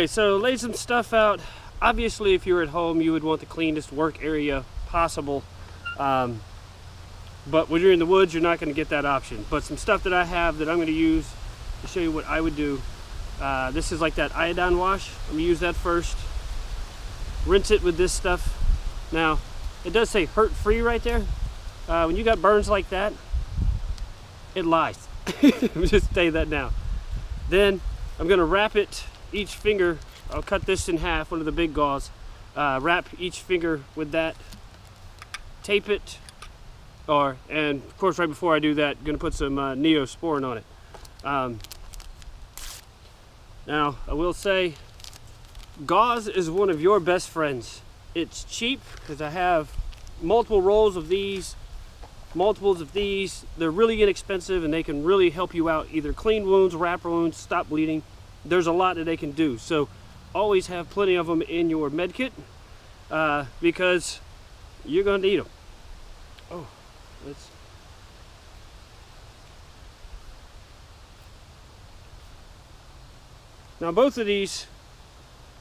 Anyway, so lay some stuff out. Obviously, if you're at home, you would want the cleanest work area possible. But when you're in the woods, you're not going to get that option. But some stuff that I have that I'm going to use to show you what I would do. This is like that iodine wash. I'm going to use that first. Rinse it with this stuff. Now, it does say hurt free right there. When you got burns like that, it lies. Just tell you that now. Then I'm going to wrap it, each finger. I'll cut this in half, one of the big gauze. Wrap each finger with that. Tape it. And of course, right before I do that, I'm going to put some Neosporin on it. Now, I will say, gauze is one of your best friends. It's cheap because I have multiple rolls of these, multiples of these. They're really inexpensive and they can really help you out. Either clean wounds, wrap wounds, stop bleeding. There's a lot that they can do. So always have plenty of them in your med kit because you're going to need them. Oh, let's... Now both of these,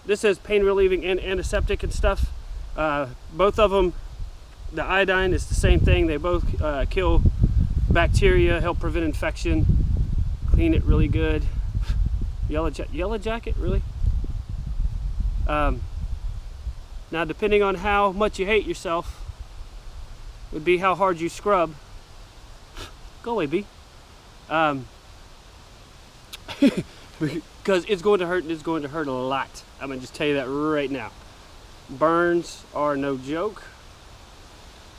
this says pain relieving and antiseptic and stuff. Both of them, the iodine is the same thing. They both kill bacteria, help prevent infection, clean it really good. Yellow jacket, really? Now depending on how much you hate yourself, would be how hard you scrub. Go away, B. Because it's going to hurt, and it's going to hurt a lot. I'm going to just tell you that right now. Burns are no joke.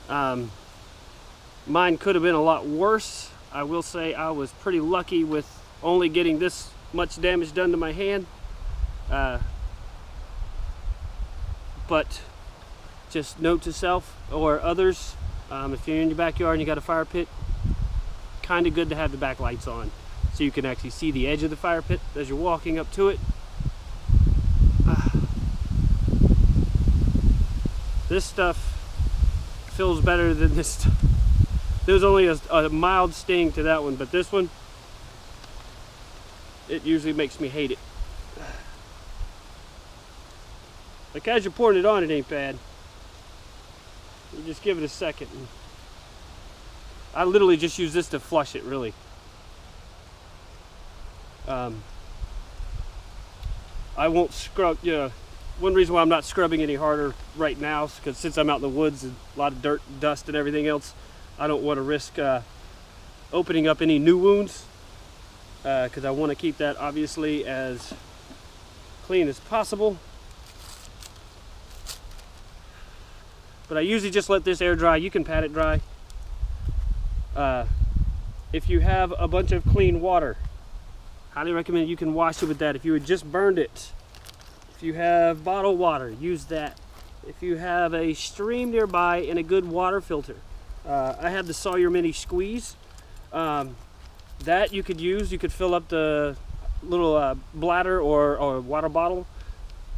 Mine could have been a lot worse. I will say I was pretty lucky with only getting this much damage done to my hand. But just note to self or others, if you're in your backyard and you got a fire pit, kind of good to have the back lights on so you can actually see the edge of the fire pit as you're walking up to it. This stuff feels better than this stuff. There was only a mild sting to that one, but this one, it usually makes me hate it. Like as you're pouring it on, it ain't bad. You just give it a second. I literally just use this to flush it, really. I won't scrub, one reason why I'm not scrubbing any harder right now is because since I'm out in the woods and a lot of dirt, dust, and everything else, I don't want to risk opening up any new wounds because I want to keep that obviously as clean as possible. But I usually just let this air dry. You can pat it dry. If you have a bunch of clean water, highly recommend you can wash it with that. If you had just burned it, if you have bottled water, use that. If you have a stream nearby and a good water filter, I have the Sawyer Mini Squeeze. That you could use. You could fill up the little bladder or water bottle,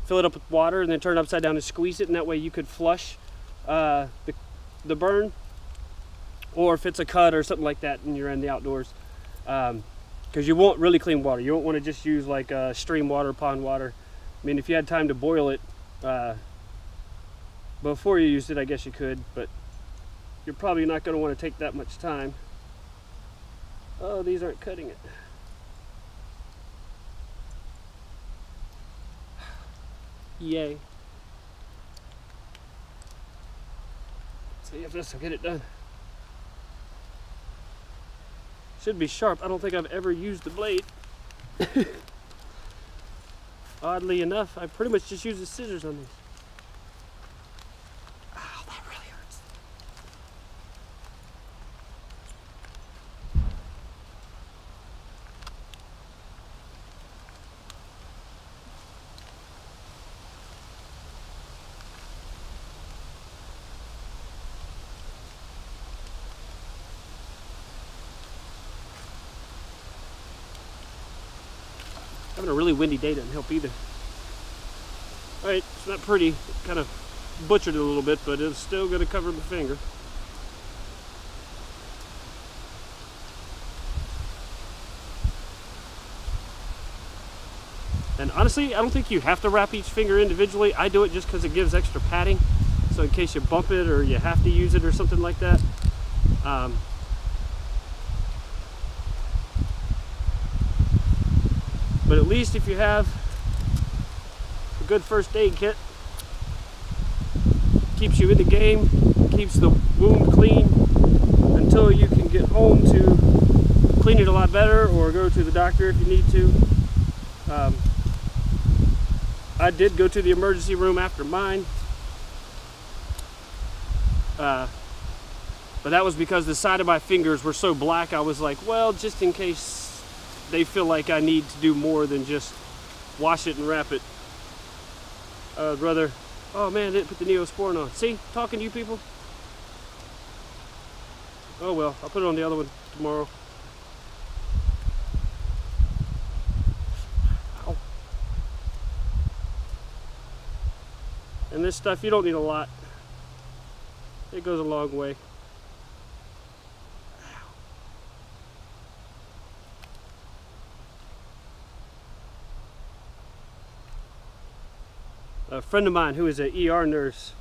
fill it up with water, and then turn it upside down and squeeze it, and that way you could flush the burn, or if it's a cut or something like that and you're in the outdoors, because you want really clean water. You don't want to just use like stream water, pond water. I mean, if you had time to boil it before you used it, I guess you could, but you're probably not going to want to take that much time. Oh, these aren't cutting it. Yay. See if this will get it done. Should be sharp. I don't think I've ever used the blade. Oddly enough, I pretty much just use the scissors on these. Ow, that really hurts. Having a really windy day doesn't help either. Alright, it's not pretty. It kind of butchered it a little bit, but it's still going to cover my finger. And honestly, I don't think you have to wrap each finger individually. I do it just because it gives extra padding, so in case you bump it or you have to use it or something like that. But at least if you have a good first aid kit, keeps you in the game, keeps the wound clean until you can get home to clean it a lot better or go to the doctor if you need to. I did go to the emergency room after mine, but that was because the side of my fingers were so black. I was like, well, just in case they feel like I need to do more than just wash it and wrap it, I'd rather. Oh man, I didn't put the Neosporin on. See, talking to you people. Oh well, I'll put it on the other one tomorrow. Ow. And this stuff, you don't need a lot. It goes a long way. A friend of mine who is an ER nurse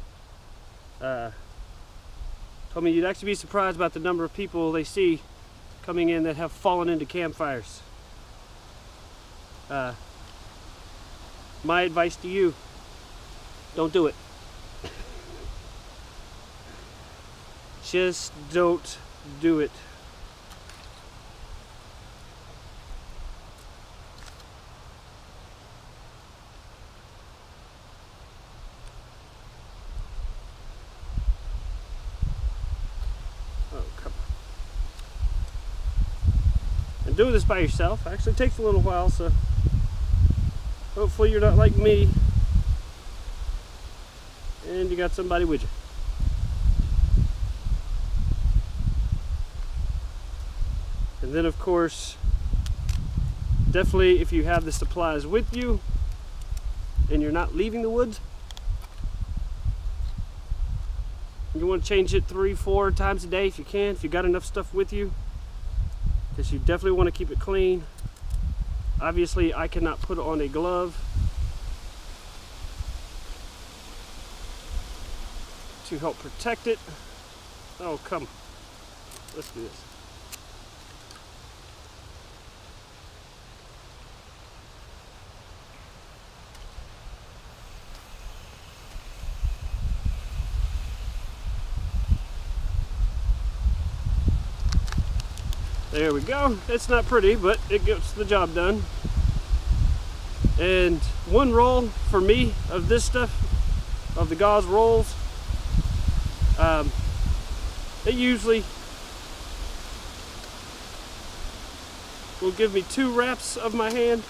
told me you'd actually be surprised about the number of people they see coming in that have fallen into campfires. My advice to you, don't do it. Just don't do it. Doing this by yourself actually takes a little while, so hopefully you're not like me and you got somebody with you. And then of course, definitely if you have the supplies with you and you're not leaving the woods, you want to change it 3-4 times a day if you can, if you got enough stuff with you, because you definitely want to keep it clean. Obviously, I cannot put on a glove to help protect it. Oh, come. Let's do this. There we go. It's not pretty, but it gets the job done. And one roll for me of this stuff, of the gauze rolls, it usually will give me 2 wraps of my hand.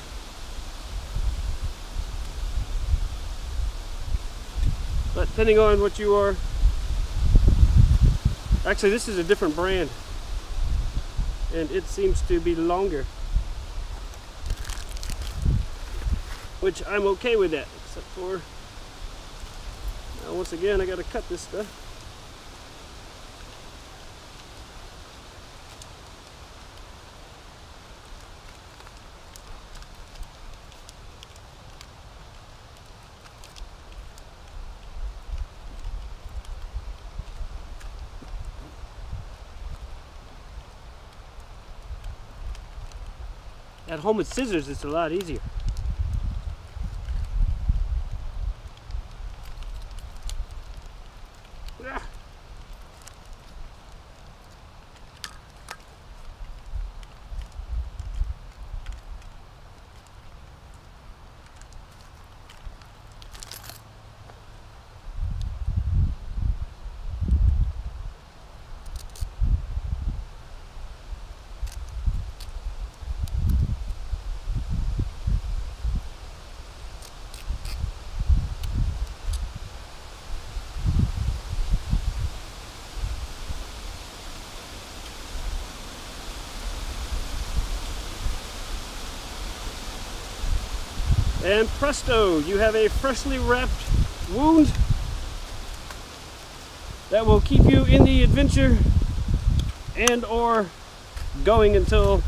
But depending on what you are, actually this is a different brand, and it seems to be longer, which I'm okay with that, except for now once again I gotta cut this stuff. At home with scissors, it's a lot easier. And presto, you have a freshly wrapped wound that will keep you in the adventure and or going until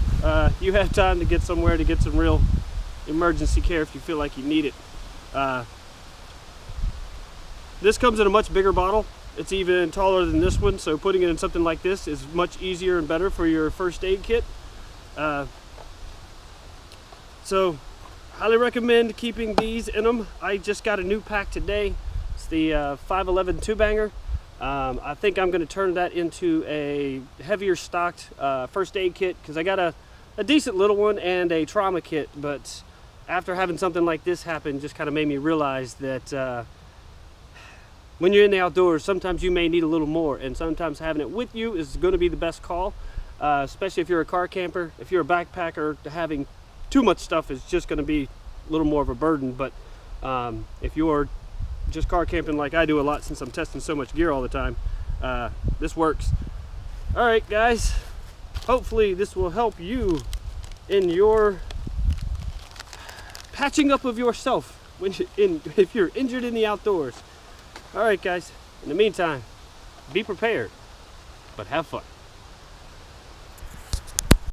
you have time to get somewhere to get some real emergency care if you feel like you need it. This comes in a much bigger bottle. It's even taller than this one, so putting it in something like this is much easier and better for your first aid kit. So highly recommend keeping these in them. I just got a new pack today. It's the 511 2 banger. I think I'm going to turn that into a heavier stocked first aid kit, because I got a decent little one and a trauma kit, but after having something like this happen, just kind of made me realize that when you're in the outdoors, sometimes you may need a little more, and sometimes having it with you is going to be the best call, especially if you're a car camper. If you're a backpacker, having too much stuff is just going to be a little more of a burden. But if you're just car camping like I do a lot, since I'm testing so much gear all the time, this works. All right, guys, hopefully this will help you in your patching up of yourself if you're injured in the outdoors. All right, guys, in the meantime, be prepared, but have fun.